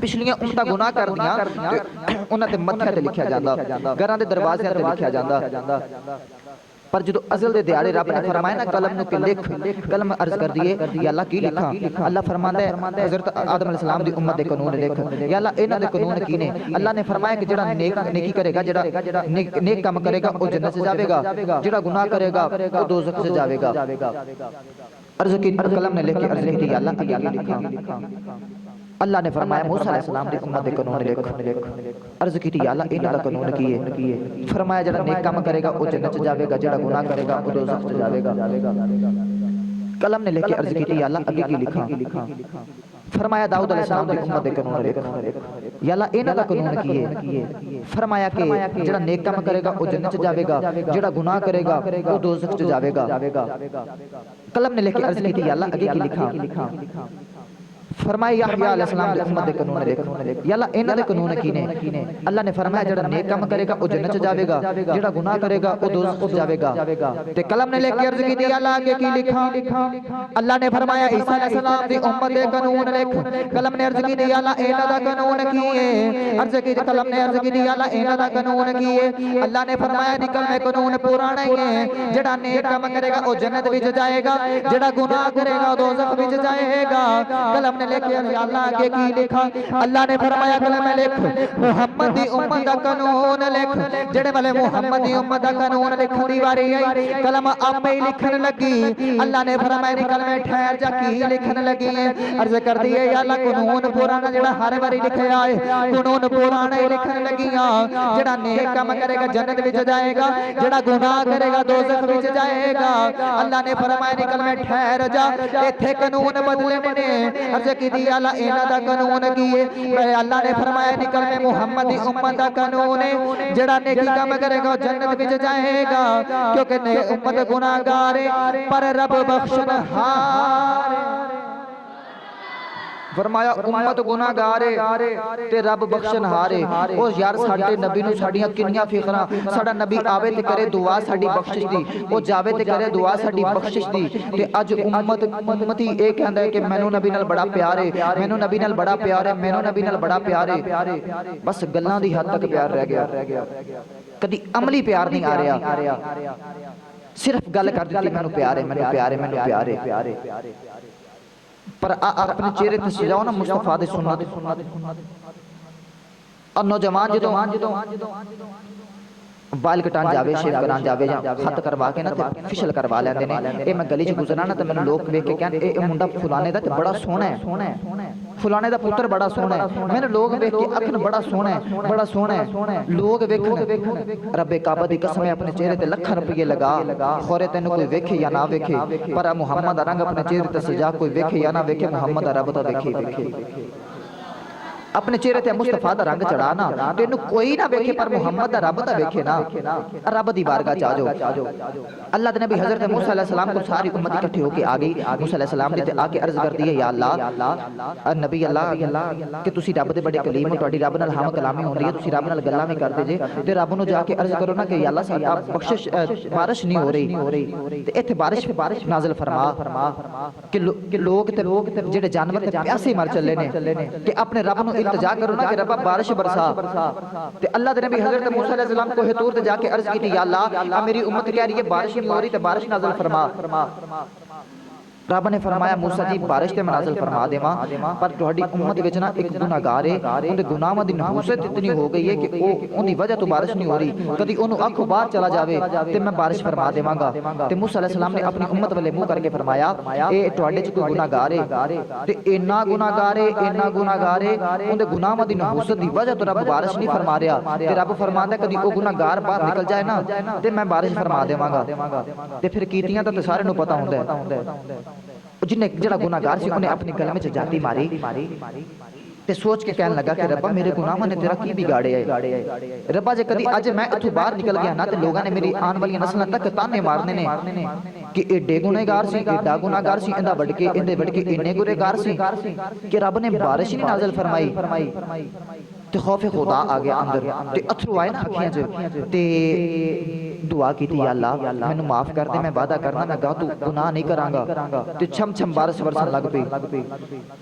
पिछलियां उम्मतां गुनाह कर दियां ते उन्हां दे मत्थे ते लिखिया जांदा, घरां दे दरवाज़ियां ते लिखिया जांदा। पर जो अज़ल दे दिहाड़े रब ने फरमाया ना कलम नु कि लिख, कलम अर्ज कर दिए या अल्लाह की लिखा। अल्लाह फरमांदा है हज़रत आदम अलैहिस्सलाम दी उम्मत दे कानून लिख, या अल्लाह इन्हां दे कानून की ने। अल्लाह ने फरमाया कि जेड़ा नेकी करेगा, जेड़ा नेक काम करेगा वो जन्नत से जावेगा, जेड़ा गुनाह करेगा वो दोज़ख से जावेगा। अर्ज की कलम ने लिख के अर्ज की या अल्लाह आगे लिखा। अल्लाह ने फरमाया मूसा अलैहिस्सलाम दी उम्मत दे कानून लिख। अर्ज की या अल्लाह इन्हां दा कानून की है। फरमाया जेड़ा नेक काम करेगा वो जन्नत च जावेगा, जेड़ा गुनाह करेगा वो दोज़ख च जावेगा। कलम ने लिख के अर्ज की या अल्लाह आगे की लिखा। फरमाया दाऊद अलैहिस्सलाम दी उम्मत दे कानून लिख, या अल्लाह इन्हां दा कानून की है। फरमाया कि जेड़ा नेक काम करेगा वो जन्नत च जावेगा, जेड़ा गुनाह करेगा वो दोज़ख च जावेगा। कलम ने लिख के अर्ज की या अल्लाह आगे की लिखा। फरमाया यहया अलैहिस्सलाम दी उम्मत दे कानून लिख, या अल्लाह इन्हां दे कानून की ने। अल्लाह ने फरमाया जेड़ा नेक काम करेगा वो जन्नत च जावेगा, जेड़ा गुनाह करेगा वो दोज़ख च जावेगा। ते कलम ने लिख के अर्ज की या अल्लाह आगे की लिखा। अल्लाह ने फरमाया ईसा अलैहिस्सलाम दी उम्मत दे कानून लिख। कलम ने अर्ज की या अल्लाह इन्हां दा कानून की है। अर्ज की कलम ने अर्ज की या अल्लाह इन्हां दा कानून की है। अल्लाह ने फरमाया निकल में कानून पुराना ही है, जेड़ा नेक काम करेगा वो जन्नत विच जाएगा, जेड़ा गुनाह करेगा दोज़ख विच जाएगा। कलम ने लिख के अल्लाह आगे की लिखा। अल्लाह ने फरमाया कलम में लिख मुहम्मद दी उम्मत दा कानून लिख। जेड़े वाले मुहम्मद दी उम्मत दा कानून लिखण दी वारी आई, कलम आपे ही लिखण लगी। अल्लाह ने फरमाया निकल में ठहर जा की लिखण लगी है। अर्ज कर दी है या अल्लाह कानून पुराना जेड़ा हर बारी लिखया है, कानून पुराना ही लिखण लगियां। जेड़ा नेक काम करेगा जन्नत विच जाएगा, जेड़ा गुनाह करेगा दोज़ख विच जाएगा। अल्लाह ने फरमाया निकल में ठहर जा, इत्थे कानून बदलने ने। अर्ज की दी अल्लाह इन्हां दा कानून की है। अल्लाह ने फरमाया निकल में मुहम्मद दी उम्मत दा कानून है, जेड़ा नेकी काम करेगा वो जन्नत विच जाएगा, क्योंकि ने उम्मत गुनाहगार है पर रब बख्शनहार। फरमाया उम्मत गुनाहगार है ते रब बख्शनहार है। ओ यार साडे नबी नूं साडियां किन्नियां फिक्रां, साडा नबी आवे ते करे दुआ साडी बख्शिश दी, ओ जावे ते करे दुआ साडी बख्शिश दी। ते अज उम्मती ए कहंदा है कि मैनू नबी नाल बड़ा प्यार है, मैनू नबी नाल बड़ा प्यार है, मैनू नबी नाल बड़ा प्यार है। बस गल्लां दी हद तक प्यार रह गया, कदी अमली प्यार नहीं आ रहा। सिर्फ गल कर दी मैनू प्यार है, मैनू प्यार है, मैनू प्यार है। पर अपने चेहरे ते सजाओ ना मुस्तफा दी सुन्नत। और नौजवान जो बाल कटान जावे, शेव करान जावे या खत करवा के ना ते फिशल करवा लेंदे ने। ए मैं गली च गुजरना ना ते मैनूं लोग वेख के कहन ए मुंडा फलाने दा ते बड़ा सोहना है, फलाने दा पुत्र बड़ा सोहना है। मैंने लोग वेख के आखन बड़ा सोहना है, बड़ा सोहना है। लोग वेखन रब्बे काबा दी कसम है अपने चेहरे ते लाखां रुपये लगा, खोरे तेन कोई वेखे या ना वेखे, पर मुहम्मद दा रंग अपने चेहरे ते सजा कोई वेखे या ना वेखे, मुहम्मद दा रब दा वेखे। अपने चेहरे ते मुस्तफा दा रंग चढ़ा ना, तेनू कोई ना वेखे पर मुहम्मद दा रब दा वेखे ना। रब दी बारगाह च आ जाओ। अल्लाह दे नबी हजरत मूसा अलैहिस्सलाम को सारी उम्मत इकट्ठी होके आ गई। मूसा अलैहिस्सलाम ने आके अर्ज कर दी है या अल्लाह नबी अल्लाह कि तुसी रब दे बड़े कलीम हो, तुहाडी रब नाल हम कलामी होंदी है, तुसी रब नाल गल्लां भी करदे जे, ते रब नूं जाके अर्ज करो ना कि या अल्लाह साडा बख्शिश बारिश नहीं हो रही ते इत्थे बारिश नाज़िल फरमा कि लोग ते जेड़े जानवर ते प्यासे मर चले ने कि अपने रब नूं इल्तिजा करो ना कि रब्बा बारिश बरसा। ते अल्लाह दे नबी हजरत मूसा अलैहिस्सलाम को तूर ते जाके अर्ज की या अल्लाह मेरी उम्मत कह रही है बारिश नहीं हो रही, ते बारिश नाज़िल फरमा। रब ने फरमाया मूसा जी बारिश ते मैं नाज़िल फरमा देवां, पर तुहाडी उम्मत विच ना एक गुनाहगार है, उहदे गुनाहां दी नहूसत इतनी हो गई है कि उहदी वजह तो बारिश नहीं हो रही, कदी उहनूं आखो बाहर चला जावे ते मैं बारिश फरमा देवांगा। ते मूसा अलैहिस्सलाम ने अपनी उम्मत वाले मुंह करके फरमाया ए तुहाडे च कोई गुनाहगार है ते इन्ना गुनाहगार है उहदे गुनाहां दी नहूसत दी वजह तो रब बारिश नहीं फरमा रहा, ते रब फरमांदा कदी ओ गुनाहगार बाहर निकल जाए ना ते मैं बारिश फरमा देवांगा। ते फिर कीतियां तां सारे नूं पता हुंदा है। जिन्हें जड़ा गुनाहगार सी उन्हें अपनी गल में जाती मारी ते सोच के कहने लगा कि रब्बा मेरे गुनाहों ने तेरा की बिगाड़े है। रब्बा जे कदी अज मैं इत्थों बाहर निकल गया ना ते लोगों ने मेरी आने वाली नस्लों तक ताने मारने ने कि एडे गुनहगार सी, एडा गुनाहगार सी, इंदा वड़के इन्ने गुनहगार सी कि रब ने बारिश नहीं नाज़िल फरमाई। ਤੇ ਖੌਫ ਖੁਦਾ ਆ ਗਿਆ ਅੰਦਰ ਤੇ ਅਥਰੂ ਆਏ ਨਾ ਅੱਖੀਆਂ 'ਚ ਤੇ ਦੁਆ ਕੀਤੀ, ਯਾ ਅੱਲਾ ਮੈਨੂੰ ਮਾਫ ਕਰ ਦੇ, ਮੈਂ ਵਾਅਦਾ ਕਰਨਾ ਮੈਂ ਗਾਹ ਤੂੰ ਗੁਨਾਹ ਨਹੀਂ ਕਰਾਂਗਾ। ਤੇ ਛਮ ਛਮ ਬਾਰਿਸ਼ ਵਰਸਣ ਲੱਗ ਪਈ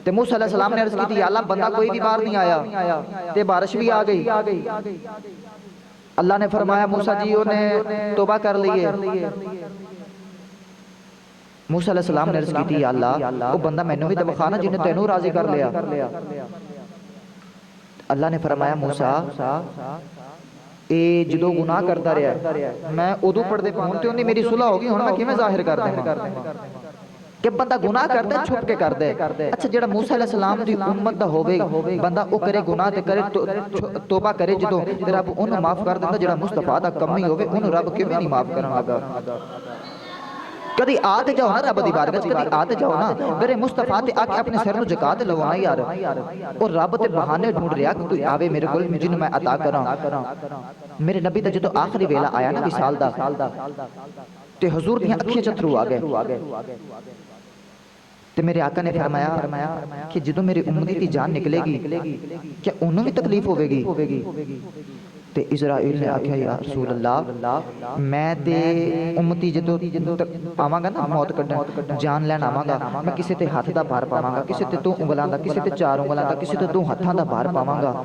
ਤੇ मूसा अलैहिस्सलाम ने अर्ज की, या अल्लाह बंदा कोई भी बाहर नहीं आया ते बारिश भी आ गई। अल्लाह ने फरमाया मूसा जी उन्हें तौबा कर लिए। मूसा अलैहिस्सलाम ने अर्ज की, या अल्लाह वो बंदा मैनू भी तो विखा ना जिन्हें तेनू राजी कर लिया। अल्लाह ने फरमाया मूसा ਇਹ ਜਦੋਂ ਗੁਨਾਹ ਕਰਦਾ ਰਿਹਾ ਮੈਂ ਉਦੋਂ ਪੜਦੇ ਹੁਣ ਤੇ ਉਹਨੇ ਮੇਰੀ ਸੁਲ੍ਹਾ ਹੋ ਗਈ, ਹੁਣ ਮੈਂ ਕਿਵੇਂ ਜ਼ਾਹਿਰ ਕਰ ਦੇਵਾਂ ਕਿ ਬੰਦਾ ਗੁਨਾਹ ਕਰਦਾ ਛੁਪ ਕੇ ਕਰਦਾ। ਅੱਛਾ ਜਿਹੜਾ मूसा अलैहिस्सलाम ਦੀ ਉਮਤ ਦਾ ਹੋਵੇ ਬੰਦਾ ਉਹ ਕਰੇ ਗੁਨਾਹ ਤੇ ਕਰੇ ਤੋਬਾ ਕਰੇ ਜਦੋਂ ਤੇ ਰੱਬ ਉਹਨੂੰ ਮਾਫ ਕਰ ਦਿੰਦਾ। ਜਿਹੜਾ ਮੁਸਤਫਾ ਦਾ ਕਮੀ ਹੋਵੇ ਉਹਨੂੰ ਰੱਬ ਕਿਵੇਂ ਨਹੀਂ ਮਾਫ ਕਰਨ ਲੱਗਾ। कभी आ ते जाओ ना रब दी बारगाह, कभी आ ते जाओ ना मेरे मुस्तफा ते आके अपने सिर नूं झुका ते लवो ना यार। और रब ते बहाने ढूंढ रहा कि कोई आवे मेरे कोल जिन्नू मैं अता करा। मेरे नबी दा जदों आखिरी वेला आया ना विसाल दा ते हुजूर दी अखियां च अथरू आ गए ते मेरे आका ने फरमाया कि जदों मेरी उम्मती दी जान निकलेगी क्या उन्होंने भी तकलीफ होवेगी। ते इज़राइल ने आख्या, या रसूल अल्लाह मैं ते उम्मती जदों आवांगा ना मौत कड्ढण जान लैन आवांगा मैं किसी ते हथ दा भार पावांगा, किसी ते दो उंगलां दा, किसी ते चार उंगलां दा, किसी ते दो हत्थां दा भार पावांगा।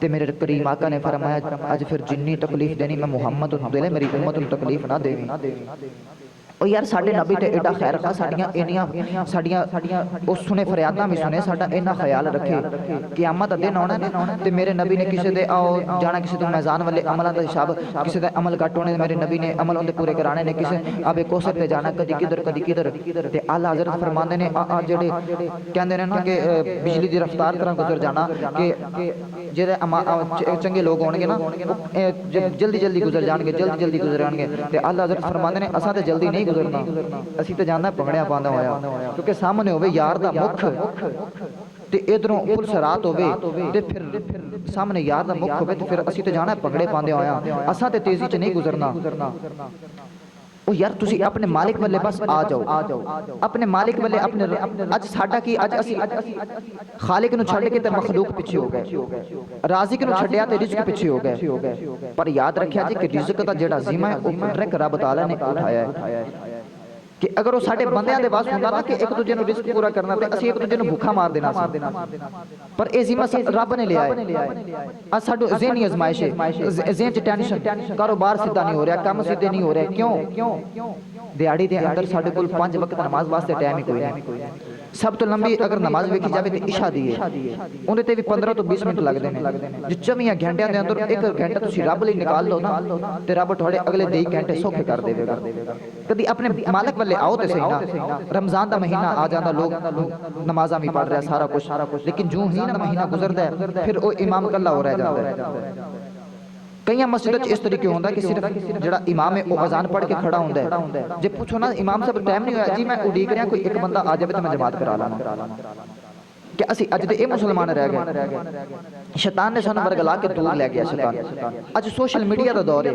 ते मेरे करीम आका ने फरमाया अज फिर जिन्नी तकलीफ देनी मैं मुहम्मद नूं दे, मेरी उम्मत नूं तकलीफ ना देवी। और यार साडे नबी ते एडा खैर खा साडियां इन्नियां साडियां उस सुने फरियादां भी सुने साडा इन्ना ख्याल रखे। क़यामत दा दिन आना ना ते मेरे नबी ने किसी दे आओ जाना किसी दे मैज़ान वाले अमलां दा हिसाब किसी दे अमल घट होने मेरे नबी ने अमल उनदे पूरे कराने ने। किसी आवे कोसर ते जाना कदी किधर ते आला हज़रत फरमांदे ने जेड़े कहंदे ने ना कि बिजली दी रफ्तार तरह गुजर जाना कि जेड़े चंगे लोग होणगे ना जल्दी गुजर जाणगे ते आला हज़रत फरमांदे ने असां ते जल्दी नहीं गुजरना, असी तो जाना भंगड़िया पांदा होया क्योंकि सामने होवे यार दा मुख ते इधरों पुलिस रात होवे ते फिर सामने यार दा मुख होवे ते फिर असी तो जाना भंगड़े पांदे होया, असां ते तेजी च नहीं गुजरना। ओ यार तुसी अपने मालिक वाले बस आ जाओ अपने मालिक वाले अपने अज साडा की अज असी खालिक नूं छड्ड के ते मखलूक पिछे हो गए, राज़िक नूं छड्डिया ते रिज़्क पिछे हो गए। पर याद रखिया जी कि रिज़्क दा जेड़ा ज़िम्मा है ओ डायरेक्ट रब तआला ने उठाया है कि अगर वो साडे बंदियां दे वास हुंदा ना कि एक दूजे नूं रिज़्क पूरा करना ते असीं एक दूजे नूं भूखा मार देना सी, पर ये जिम्मा रब ने लिया है। अज साडो ज़हनी आज़माइश है, ज़हन च टेंशन, कारोबार सीधा नहीं हो रहा, काम सीधे नहीं हो रहे, क्यों दिहाड़ी दे अंदर साडे कोल 5 वक्त नमाज वास्ते टाइम ही कोई नहीं। सब तो लंबी अगर नमाज वेखी जाए तो इशा दी है, उन्हें ते भी 15 तो 20 मिनट लगते हैं। जो 24 घंटिया के अंदर 1 घंटा तुसी रब लई निकाल लो ना ते रब तुहाडे अगले 2 घंटे सौखे कर देगा। कभी अपने मालिक वाले आओ तो सही ना। रमजान का महीना आ जाता लोग नमाजा भी पढ़ रहे सारा कुछ, लेकिन जो ही ना महीना गुजरता है फिर वो इमाम कल्ला हो रह जाता है। कई मस्जिद इस तरीके होता कि सिर्फ जो इमाम है वो अजान पढ़ के खड़ा होता है, जो पूछो ना इमाम साहब टाइम नहीं होया जी मैं उड़ीक रहा कोई एक बंदा आ जाए तो मैं जमात करा लाना कि असी अज दे मुसलमान रह गए। शैतान ने सानू वरगला के दूर लै गया। शैतान अज सोशल मीडिया का दौर है,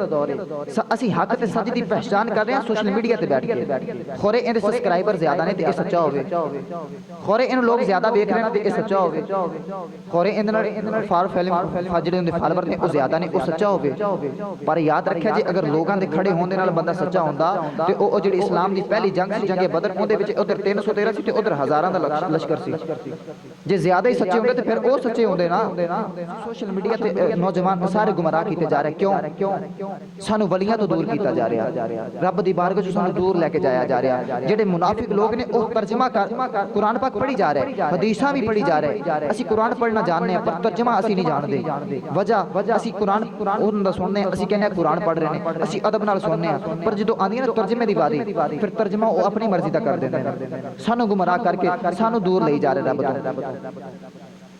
असी हक ते सच की पहचान कर रहे हैं सोशल मीडिया ते बैठ के। खोरे इहदे सबसक्राइबर ज्यादा ने ते ये सच्चा होवे, खोरे इन लोग ज्यादा देख रहे हैं ते ये सच्चा होवे, खोरे इहदे नाल फार फिल्म जिहड़े उनदे फॉलोअर ने वो ज्यादा ने वो सच्चा होवे। पर याद रखिया जी अगर लोगों के खड़े होने नाल बंदा सच्चा हुंदा ते ओ जिहड़ी इस्लाम की पहली जंग सी जंगे बदर उहदे विच उधर 313 सी ते उधर हज़ारां दा लश्कर सी। जे ज्यादा ही सच्चे होंगे तो फिर वो सच्चे होंगे ना। सोशल मीडिया ते नौजवान सारे गुमराह किए जा रहे, क्यों सानू वलियां तो दूर किया जा रहा, रब दी बारगाह चों सानू दूर लेके जाया जा रहा। जेडे मुनाफिक लोग ने वो तर्जमा कर कुरान पाक पढ़ी जा रहे, हदीसां भी पढ़ी जा रहे। असी कुरान पढ़ना जानने पर तर्जमा असी नहीं जानते। वजह असी कुरान उन्हां दा सुनने असी कहने कुरान पढ़ रहे हैं, असी अदब नाल सुनने, पर जो आंदी ना तर्जमे दी बारी फिर तर्जमा वो अपनी मर्जी दा कर देंदे ने, सानू गुमराह करके सानू दूर ले जा रहे रब तो।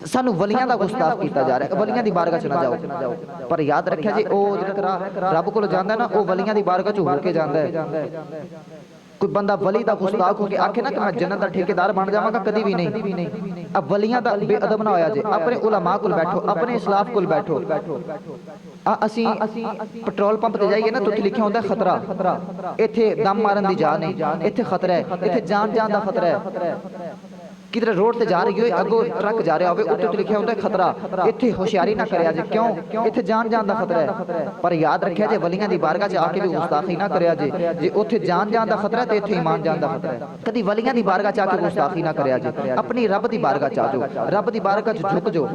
सानू वलियां दा गुस्ताख किया जा रहा है, वलियां दी बारगाह च ना जाओ। पर याद रखिया जी ओ जिहड़ा रब कोल जांदा ना ओ वलियां दी बारगाह च हो के जांदा है। कोई बंदा वली दा गुस्ताख होके आखे ना कि मैं जन्नत दा ठेकेदार बन जावांगा, कदी भी नहीं। अब वलियां दा बेअदब ना होया जे, अपने उलमा कोल बैठो, अपने इस्लाफ कोल बैठो। असी पेट्रोल पंप ते जाइए ना तो उत्थे लिखिया होंदा खतरा, इत्थे दम मारन दी जा नहीं, इत्थे खतरा है, इत्थे जान दा खतरा है। ਕਿਧਰੇ ਰੋਡ ਤੇ ਜਾ ਰਹੀ ਹੋਏ, ਅੱਗੋਂ ਟਰੱਕ ਜਾ ਰਿਹਾ ਹੋਵੇ, ਉੱਤੇ ਲਿਖਿਆ ਹੁੰਦਾ ਖਤਰਾ, ਇੱਥੇ ਹੁਸ਼ਿਆਰੀ ਨਾ ਕਰਿਆ ਜੇ। ਕਿਉਂ? ਇੱਥੇ ਜਾਨ ਦਾ ਖਤਰਾ ਹੈ। ਪਰ ਯਾਦ ਰੱਖਿਆ ਜੇ ਵਲੀਆਂ ਦੀ ਬਾਰਗਾਹ 'ਚ ਆ ਕੇ ਵੀ ਗੁਸਤਾਖੀ ਨਾ ਕਰਿਆ ਜੇ। ਜੇ ਉੱਥੇ ਜਾਨ ਦਾ ਖਤਰਾ ਤੇ ਇੱਥੇ ਈਮਾਨ ਜਾਨ ਦਾ ਖਤਰਾ ਹੈ। ਕਦੀ ਵਲੀਆਂ ਦੀ ਬਾਰਗਾਹ 'ਚ ਆ ਕੇ ਗੁਸਤਾਖੀ ਨਾ ਕਰਿਆ ਜੇ। ਆਪਣੀ ਰੱਬ ਦੀ ਬਾਰਗਾਹ 'ਚ ਆ ਜਾਓ, ਰੱਬ ਦੀ ਬਾਰਗਾਹ 'ਚ ਝੁਕ ਜਾਓ।